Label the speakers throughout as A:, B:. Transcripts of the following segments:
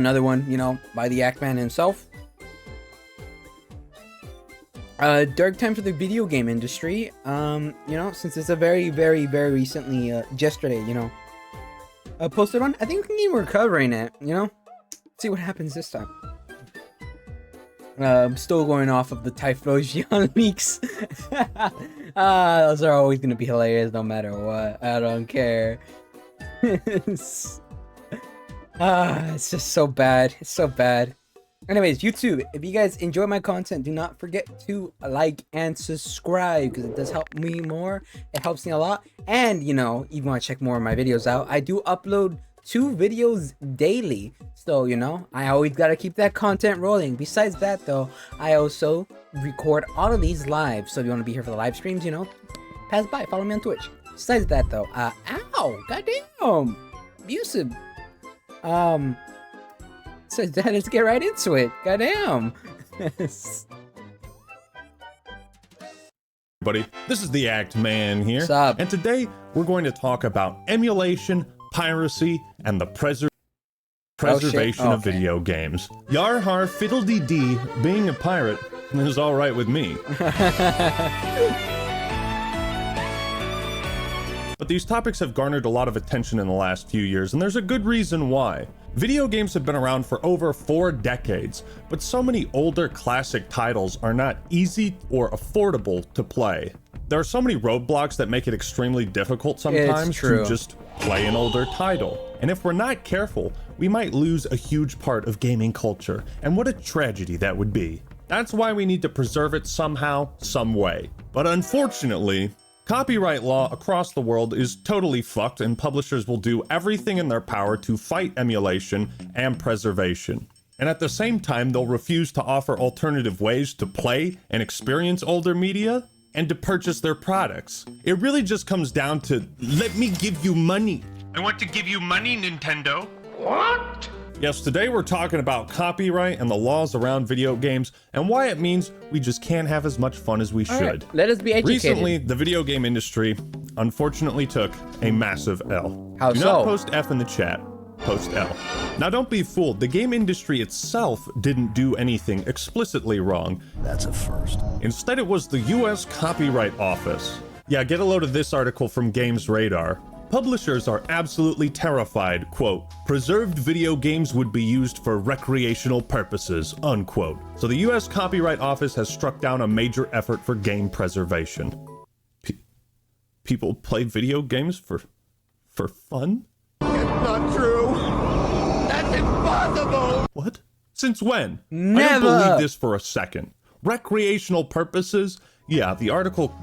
A: Another one, you know, by the Ackman himself. Dark time for the video game industry. You know, since it's a very recently, yesterday, you know, posted on. I think we're covering it, you know. See what happens this time. Still going off of the Typhlosion leaks. Those are always gonna be hilarious no matter what. I don't care. It's just so bad. It's so bad. Anyways, YouTube, if you guys enjoy my content, do not forget to like and subscribe because it does help me more. It helps me a lot. And, you know, if you want to check more of my videos out, I do upload 2 videos daily. So, you know, I always got to keep that content rolling. Besides that, though, I also record all of these live. So if you want to be here for the live streams, you know, pass by, follow me on Twitch. Besides that, though, ow, goddamn, abusive. So let's get right into it. Goddamn.
B: Buddy, this is the Act Man here.
A: What's up?
B: And today we're going to talk about emulation, piracy, and the preservation of video games. Yar har fiddle-dee-dee, being a pirate is all right with me. But these topics have garnered a lot of attention in the last few years, and there's a good reason why. Video games have been around for over 4 decades, but so many older classic titles are not easy or affordable to play. There are so many roadblocks that make it extremely difficult sometimes to just play an older title. And if we're not careful, we might lose a huge part of gaming culture, and what a tragedy that would be. That's why we need to preserve it somehow, some way. But unfortunately, copyright law across the world is totally fucked, and publishers will do everything in their power to fight emulation and preservation. And at the same time, they'll refuse to offer alternative ways to play and experience older media and to purchase their products. It really just comes down to, let me give you money. I want to give you money, Nintendo. What? Yes, today we're talking about copyright and the laws around video games and why it means we just can't have as much fun as we should.
A: Right, let us be educated.
B: Recently, the video game industry unfortunately took a massive L.
A: How
B: Do
A: so?
B: not post F in the chat, post L. Now don't be fooled, the game industry itself didn't do anything explicitly wrong.
C: That's a first.
B: Instead, it was the US Copyright Office. Yeah, get a load of this article from Games Radar. Publishers are absolutely terrified, quote, preserved video games would be used for recreational purposes, unquote. So the US Copyright Office has struck down a major effort for game preservation. People play video games for fun?
C: It's not true. That's impossible.
B: What? Since when?
A: Never.
B: I don't believe this for a second. Recreational purposes? Yeah, the article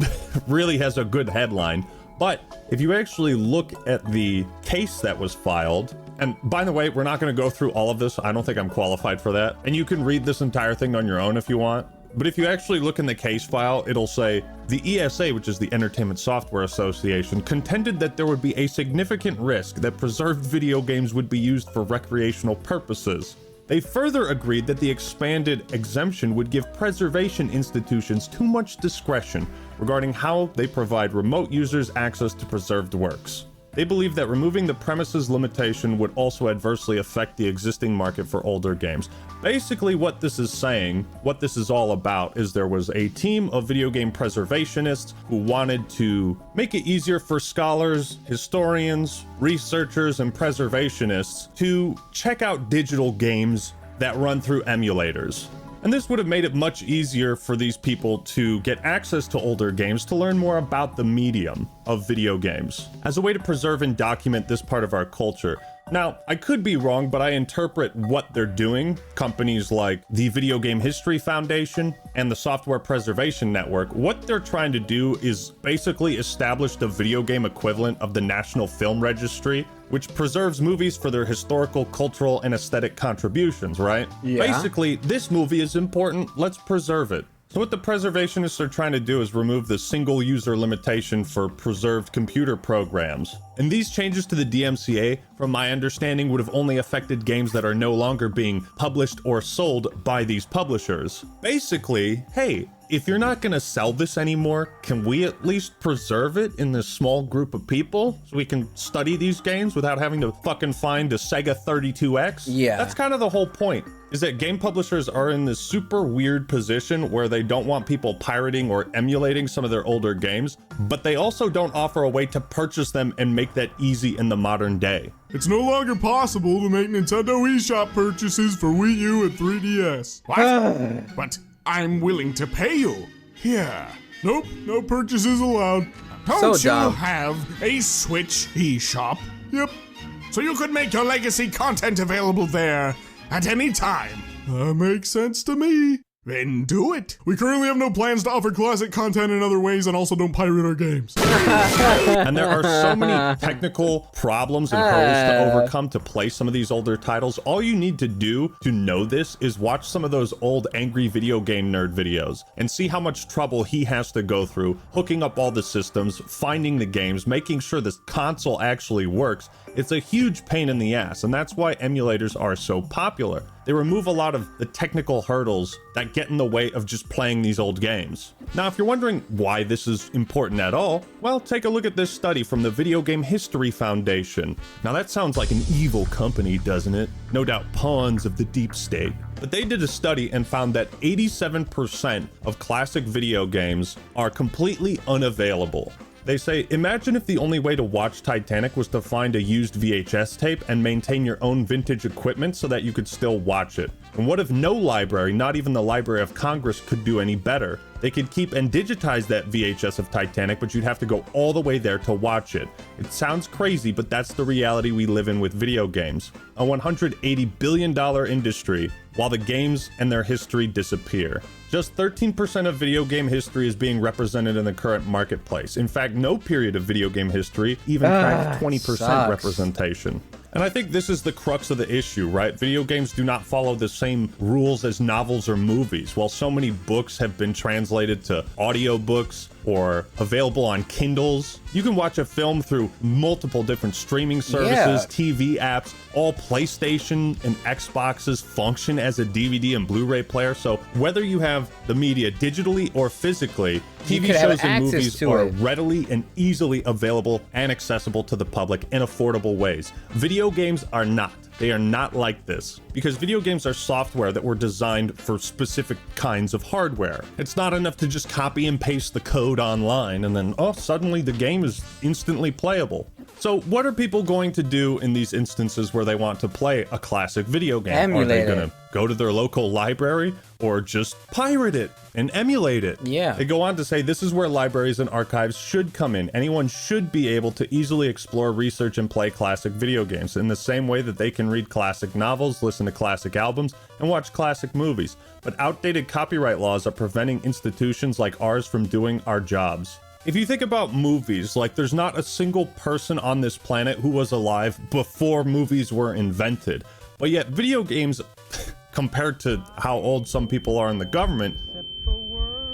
B: really has a good headline. But if you actually look at the case that was filed, and by the way, we're not going to go through all of this. I don't think I'm qualified for that. And you can read this entire thing on your own if you want. But if you actually look in the case file, it'll say the ESA, which is the Entertainment Software Association, contended that there would be a significant risk that preserved video games would be used for recreational purposes. They further agreed that the expanded exemption would give preservation institutions too much discretion regarding how they provide remote users access to preserved works. They believe that removing the premises limitation would also adversely affect the existing market for older games. Basically, what this is saying, what this is all about, is there was a team of video game preservationists who wanted to make it easier for scholars, historians, researchers, and preservationists to check out digital games that run through emulators. And this would have made it much easier for these people to get access to older games to learn more about the medium of video games as a way to preserve and document this part of our culture. Now, I could be wrong, but I interpret what they're doing, companies like the Video Game History Foundation and the Software Preservation Network, what they're trying to do is basically establish the video game equivalent of the National Film Registry, which preserves movies for their historical, cultural, and aesthetic contributions, right?
A: Yeah.
B: Basically, this movie is important, let's preserve it. So what the preservationists are trying to do is remove the single user limitation for preserved computer programs. And these changes to the DMCA, from my understanding, would have only affected games that are no longer being published or sold by these publishers. Basically, hey, if you're not gonna sell this anymore, can we at least preserve it in this small group of people so we can study these games without having to fucking find a Sega 32X?
A: Yeah.
B: That's kind of the whole point, is that game publishers are in this super weird position where they don't want people pirating or emulating some of their older games, but they also don't offer a way to purchase them and make that easy in the modern day.
D: It's no longer possible to make Nintendo eShop purchases for Wii U and 3DS. What? But I'm willing to pay you. Here. Nope, no purchases allowed. Don't
A: So
D: you
A: dumb.
D: have a Switch eShop? Yep. So you could make your legacy content available there at any time. That makes sense to me. Then do it. We currently have no plans to offer classic content in other ways and also don't pirate our games.
B: And there are so many technical problems and hurdles to overcome to play some of these older titles. All you need to do to know this is watch some of those old angry video game nerd videos and see how much trouble he has to go through hooking up all the systems, finding the games, making sure this console actually works. It's a huge pain in the ass, and that's why emulators are so popular. They remove a lot of the technical hurdles that get in the way of just playing these old games. Now, if you're wondering why this is important at all, well, take a look at this study from the Video Game History Foundation. Now, that sounds like an evil company, doesn't it? No doubt pawns of the deep state. But they did a study and found that 87% of classic video games are completely unavailable. They say, imagine if the only way to watch Titanic was to find a used VHS tape and maintain your own vintage equipment so that you could still watch it. And what if no library, not even the Library of Congress, could do any better? They could keep and digitize that VHS of Titanic, but you'd have to go all the way there to watch it. It sounds crazy, but that's the reality we live in with video games. A $180 billion industry, while the games and their history disappear. Just 13% of video game history is being represented in the current marketplace. In fact, no period of video game history even cracks 20%
A: sucks.
B: representation. And I think this is the crux of the issue, right? Video games do not follow the same rules as novels or movies. While so many books have been translated to audiobooks or available on Kindles, you can watch a film through multiple different streaming services, TV apps. All PlayStation and Xboxes function as a DVD and Blu-ray player. So whether you have the media digitally or physically, TV shows and movies are readily and easily available and accessible to the public in affordable ways. Video games are not. They are not like this, because video games are software that were designed for specific kinds of hardware. It's not enough to just copy and paste the code online and then, oh, suddenly the game is instantly playable. So what are people going to do in these instances where they want to play a classic video game?
A: Emulate
B: Are they going to go to their local library or just pirate it and emulate it?
A: Yeah.
B: They go on to say this is where libraries and archives should come in. Anyone should be able to easily explore, research, and play classic video games in the same way that they can read classic novels, listen to classic albums, and watch classic movies. But outdated copyright laws are preventing institutions like ours from doing our jobs. If you think about movies, like there's not a single person on this planet who was alive before movies were invented. But yet video games, compared to how old some people are in the government,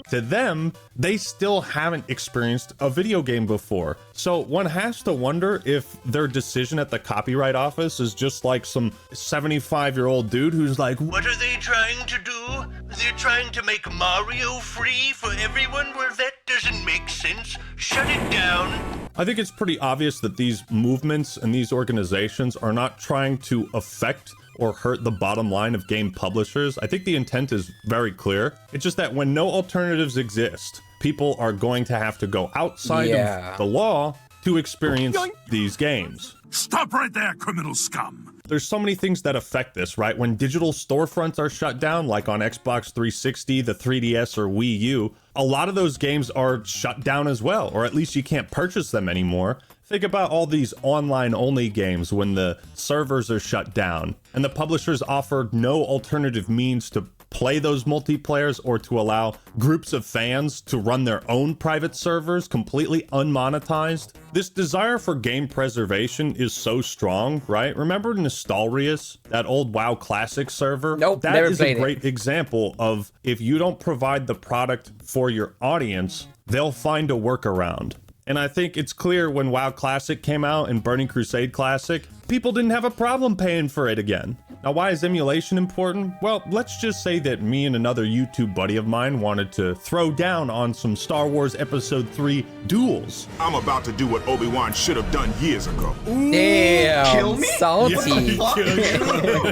B: to them, they still haven't experienced a video game before. So one has to wonder if their decision at the Copyright Office is just like some 75-year-old dude who's like,
E: What are they trying to do? They're trying to make Mario free for everyone? Well, that doesn't make sense. Shut it down.
B: I think it's pretty obvious that these movements and these organizations are not trying to affect or hurt the bottom line of game publishers. I think the intent is very clear. It's just that when no alternatives exist, people are going to have to go outside of the law to experience these games.
D: Stop right there, criminal scum.
B: There's so many things that affect this, right? When digital storefronts are shut down, like on Xbox 360, the 3DS, or Wii U, a lot of those games are shut down as well, or at least you can't purchase them anymore. Think about all these online-only games when the servers are shut down, and the publishers offer no alternative means to play those multiplayers or to allow groups of fans to run their own private servers completely unmonetized. This desire for game preservation is so strong, right? Remember Nostalrius, that old WoW Classic server?
A: Nope,
B: that
A: never
B: is a
A: played
B: great example of if you don't provide the product for your audience, they'll find a workaround. And I think it's clear when WoW Classic came out and Burning Crusade Classic, people didn't have a problem paying for it again. Now, why is emulation important? Well, let's just say that me and another YouTube buddy of mine wanted to throw down on some Star Wars Episode 3 duels.
D: I'm about to do what Obi-Wan should have done years ago.
A: Damn,
C: kill me?
A: salty.
C: What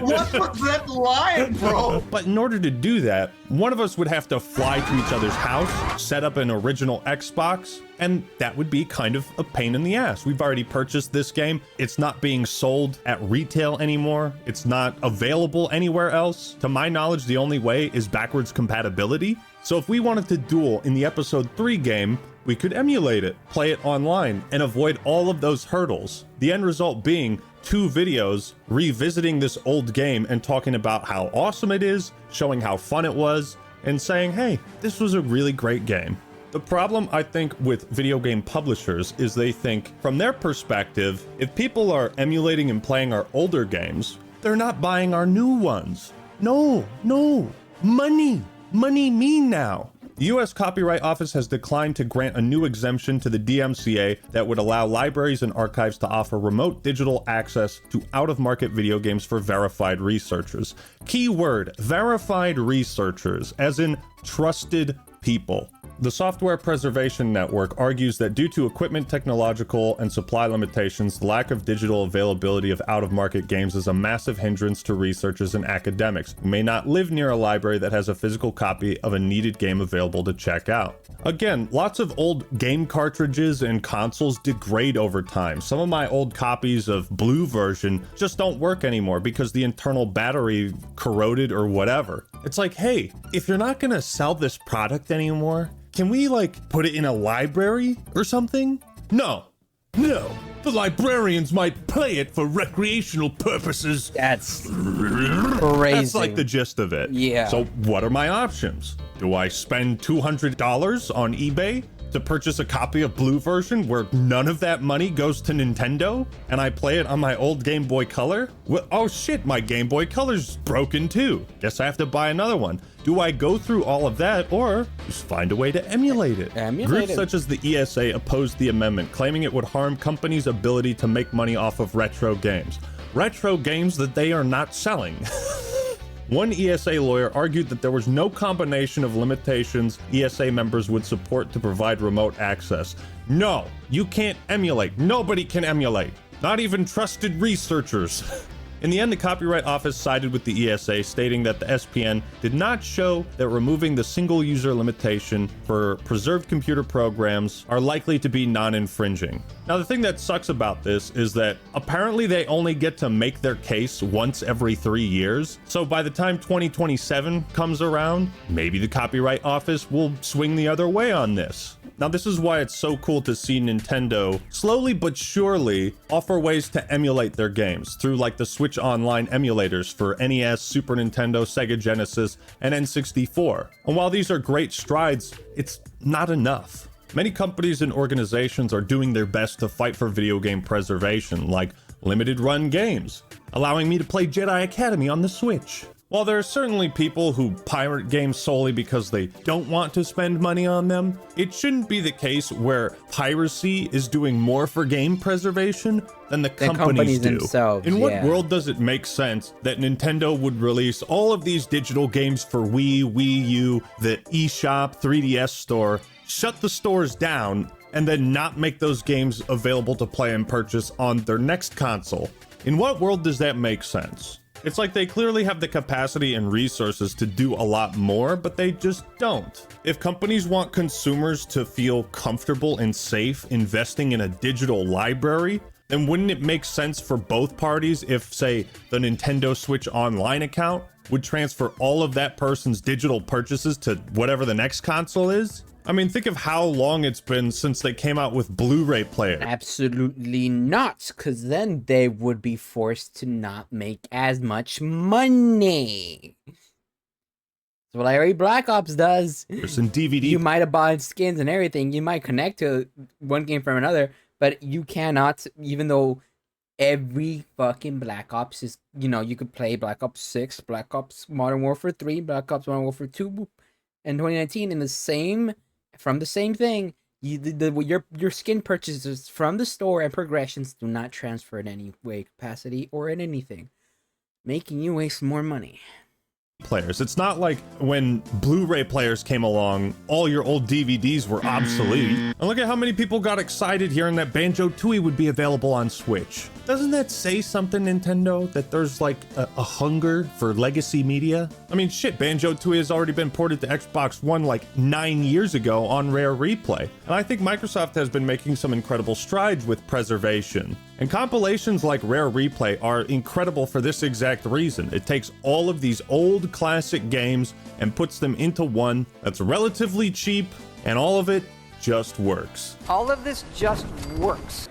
C: was that line, bro?
B: But in order to do that, one of us would have to fly to each other's house, set up an original Xbox, and that would be kind of a pain in the ass. We've already purchased this game. It's not being sold at retail anymore. It's not available anywhere else. To my knowledge, the only way is backwards compatibility. So if we wanted to duel in the Episode 3 game, we could emulate it, play it online, and avoid all of those hurdles. The end result being 2 videos revisiting this old game and talking about how awesome it is, showing how fun it was, and saying, hey, this was a really great game. The problem, I think, with video game publishers is they think, from their perspective, if people are emulating and playing our older games, they're not buying our new ones. No, money me now. The US Copyright Office has declined to grant a new exemption to the DMCA that would allow libraries and archives to offer remote digital access to out-of-market video games for verified researchers. Keyword, verified researchers, as in trusted people. The Software Preservation Network argues that due to equipment, technological, and supply limitations, the lack of digital availability of out-of-market games is a massive hindrance to researchers and academics who may not live near a library that has a physical copy of a needed game available to check out. Again, lots of old game cartridges and consoles degrade over time. Some of my old copies of Blue version just don't work anymore because the internal battery corroded or whatever. It's like, hey, if you're not gonna sell this product anymore, can we put it in a library or something? No, the librarians might play it for recreational purposes.
A: That's crazy.
B: That's like the gist of it.
A: Yeah.
B: So what are my options? Do I spend $200 on eBay to purchase a copy of Blue version where none of that money goes to Nintendo and I play it on my old Game Boy Color? Well, oh shit, my Game Boy Color's broken too. Guess I have to buy another one. Do I go through all of that or just find a way to emulate it? Groups such as the ESA opposed the amendment, claiming it would harm companies' ability to make money off of retro games. Retro games that they are not selling. One ESA lawyer argued that there was no combination of limitations ESA members would support to provide remote access. No, you can't emulate. Nobody can emulate. Not even trusted researchers. In the end, the Copyright Office sided with the ESA, stating that the SPN did not show that removing the single user limitation for preserved computer programs are likely to be non-infringing. Now, the thing that sucks about this is that apparently they only get to make their case once every 3 years. So by the time 2027 comes around, maybe the Copyright Office will swing the other way on this. Now, this is why it's so cool to see Nintendo slowly but surely offer ways to emulate their games through the Switch Online emulators for NES, Super Nintendo, Sega Genesis, and N64. And while these are great strides, it's not enough. Many companies and organizations are doing their best to fight for video game preservation, like limited run games, allowing me to play Jedi Academy on the Switch. While there are certainly people who pirate games solely because they don't want to spend money on them, it shouldn't be the case where piracy is doing more for game preservation than the companies do.
A: Themselves,
B: In what world does it make sense that Nintendo would release all of these digital games for Wii, Wii U, the eShop, 3DS store, shut the stores down, and then not make those games available to play and purchase on their next console? In what world does that make sense? It's like they clearly have the capacity and resources to do a lot more, but they just don't. If companies want consumers to feel comfortable and safe investing in a digital library, then wouldn't it make sense for both parties if, say, the Nintendo Switch Online account would transfer all of that person's digital purchases to whatever the next console is? I mean, think of how long it's been since they came out with Blu-ray players.
A: Absolutely not, because then they would be forced to not make as much money. That's what Larry Black Ops does.
B: There's some DVD.
A: You might have bought skins and everything. You might connect to one game from another, but you cannot, even though every fucking Black Ops is, you could play Black Ops 6, Black Ops Modern Warfare 3, Black Ops Modern Warfare 2, and 2019 from the same thing. Your skin purchases from the store and progressions do not transfer in any way, capacity, or in anything, making you waste more money.
B: Players. It's not like when Blu-ray players came along, all your old DVDs were obsolete. And look at how many people got excited hearing that Banjo-Tooie would be available on Switch. Doesn't that say something, Nintendo? That there's like a hunger for legacy media? I mean, shit, Banjo-Tooie has already been ported to Xbox One like 9 years ago on Rare Replay. And I think Microsoft has been making some incredible strides with preservation. And compilations like Rare Replay are incredible for this exact reason. It takes all of these old classic games and puts them into one that's relatively cheap, and all of it just works.
F: All of this just works.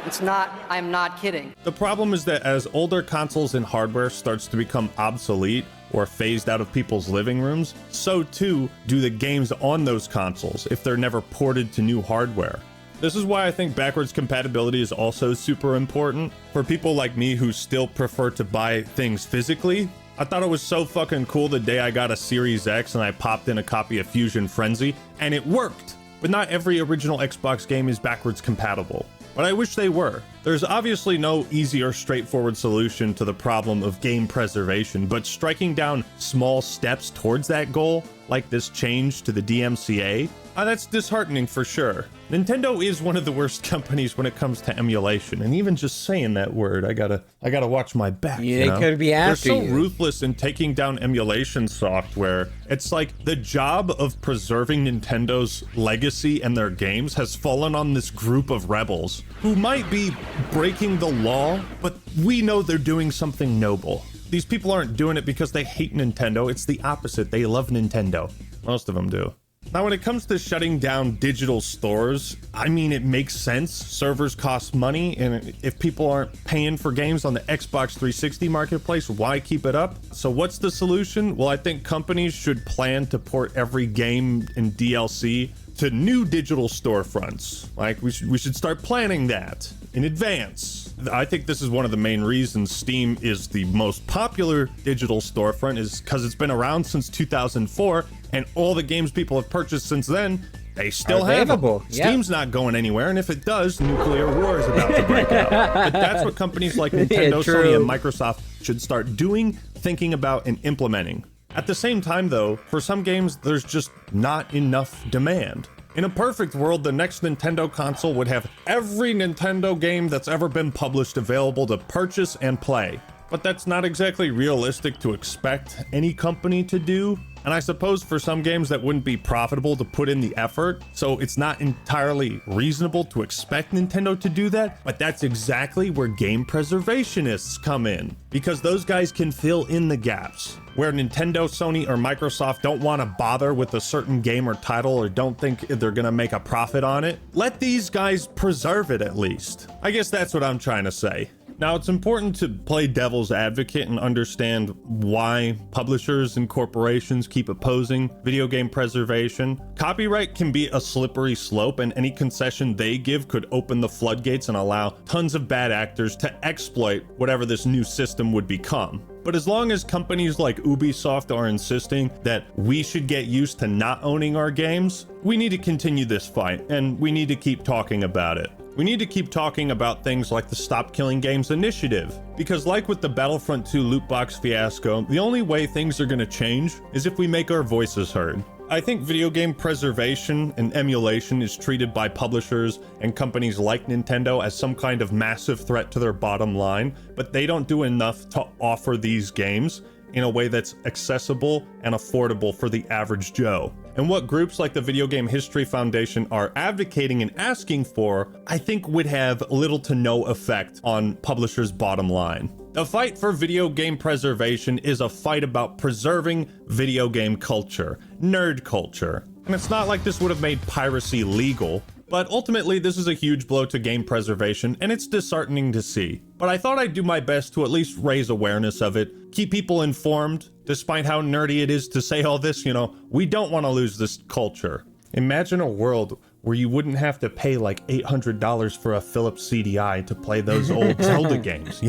F: It's not, I'm not kidding.
B: The problem is that as older consoles and hardware starts to become obsolete or phased out of people's living rooms, so too do the games on those consoles if they're never ported to new hardware. This is why I think backwards compatibility is also super important. For people like me who still prefer to buy things physically, I thought it was so fucking cool the day I got a Series X and I popped in a copy of Fusion Frenzy, and it worked. But not every original Xbox game is backwards compatible. But I wish they were. There's obviously no easy or straightforward solution to the problem of game preservation, but striking down small steps towards that goal, like this change to the DMCA, that's disheartening for sure. Nintendo is one of the worst companies when it comes to emulation, and even just saying that word, I gotta watch my back.
A: Yeah, they could be after
B: They're so
A: you.
B: ruthless in taking down emulation software. It's like the job of preserving Nintendo's legacy and their games has fallen on this group of rebels who might be breaking the law, but we know they're doing something noble. These people aren't doing it because they hate Nintendo. It's the opposite. They love Nintendo. Most of them do. Now, when it comes to shutting down digital stores, I mean, it makes sense. Servers cost money, and if people aren't paying for games on the Xbox 360 marketplace, why keep it up? So what's the solution? Well, I think companies should plan to port every game and DLC to new digital storefronts. Like, we should start planning that in advance. I think this is one of the main reasons Steam is the most popular digital storefront, is because it's been around since 2004, and all the games people have purchased since then, they still have them.
A: Yep.
B: Steam's not going anywhere, and if it does, nuclear war is about to break out. But that's what companies like Nintendo,
A: True.
B: Sony, and Microsoft should start doing, thinking about, and implementing. At the same time, though, for some games, there's just not enough demand. In a perfect world, the next Nintendo console would have every Nintendo game that's ever been published available to purchase and play. But that's not exactly realistic to expect any company to do. And I suppose for some games that wouldn't be profitable to put in the effort, so it's not entirely reasonable to expect Nintendo to do that, but that's exactly where game preservationists come in, because those guys can fill in the gaps. Where Nintendo, Sony, or Microsoft don't want to bother with a certain game or title, or don't think they're gonna make a profit on it, let these guys preserve it at least. I guess that's what I'm trying to say. Now, it's important to play devil's advocate and understand why publishers and corporations keep opposing video game preservation. Copyright can be a slippery slope, and any concession they give could open the floodgates and allow tons of bad actors to exploit whatever this new system would become. But as long as companies like Ubisoft are insisting that we should get used to not owning our games, we need to continue this fight, and we need to keep talking about it. We need to keep talking about things like the Stop Killing Games initiative, because like with the Battlefront 2 loot box fiasco, the only way things are going to change is if we make our voices heard. I think video game preservation and emulation is treated by publishers and companies like Nintendo as some kind of massive threat to their bottom line, but they don't do enough to offer these games in a way that's accessible and affordable for the average Joe. And what groups like the Video Game History Foundation are advocating and asking for, I think would have little to no effect on publishers' bottom line. The fight for video game preservation is a fight about preserving video game culture, nerd culture. And it's not like this would have made piracy legal, but ultimately this is a huge blow to game preservation, and it's disheartening to see. But I thought I'd do my best to at least raise awareness of it, keep people informed, despite how nerdy it is to say all this, we don't want to lose this culture. Imagine a world where you wouldn't have to pay like $800 for a Philips CDI to play those old Zelda games,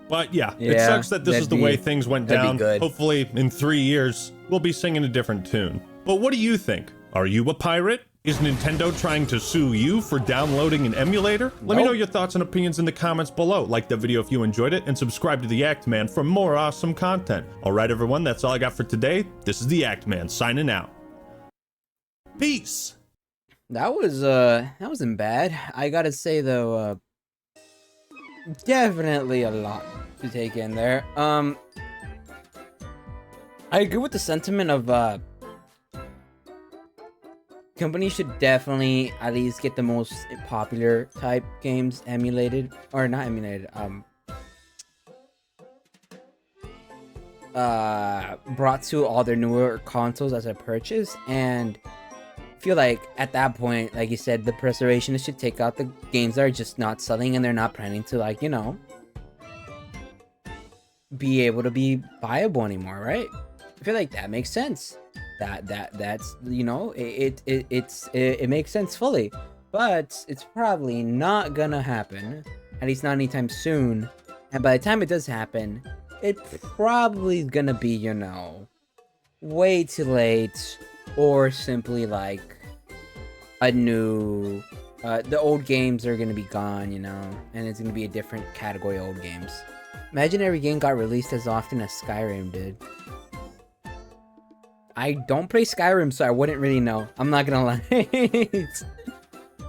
B: But yeah, it sucks that this is the way things went down. Hopefully in 3 years, we'll be singing a different tune. But what do you think? Are you a pirate? Is Nintendo trying to sue you for downloading an emulator? Let me know
A: Nope.
B: your thoughts and opinions in the comments below. Like the video if you enjoyed it, and subscribe to the Act Man for more awesome content. Alright everyone, that's all I got for today. This is the Act Man signing out. Peace!
A: That wasn't bad. I gotta say though, definitely a lot to take in there. I agree with the sentiment of companies should definitely at least get the most popular type games emulated, or not emulated, brought to all their newer consoles as a purchase. And I feel like at that point, like you said, the preservationists should take out the games that are just not selling and they're not planning to, like, you know, be able to be viable anymore, right? I feel like that makes sense. That's, you know, it makes sense fully, but it's probably not gonna happen, at least not anytime soon. And by the time it does happen, it probably is gonna be, you know, way too late, or simply like a new the old games are gonna be gone, you know, and it's gonna be a different category of old games. Imagine every game got released as often as Skyrim did. I don't play Skyrim, so I wouldn't really know. I'm not gonna lie.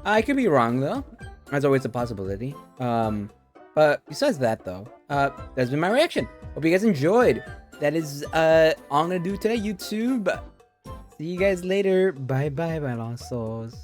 A: I could be wrong though. There's always a possibility. But besides that though, that's been my reaction. Hope you guys enjoyed. That is all I'm gonna do today, YouTube. See you guys later. Bye bye, my lost souls.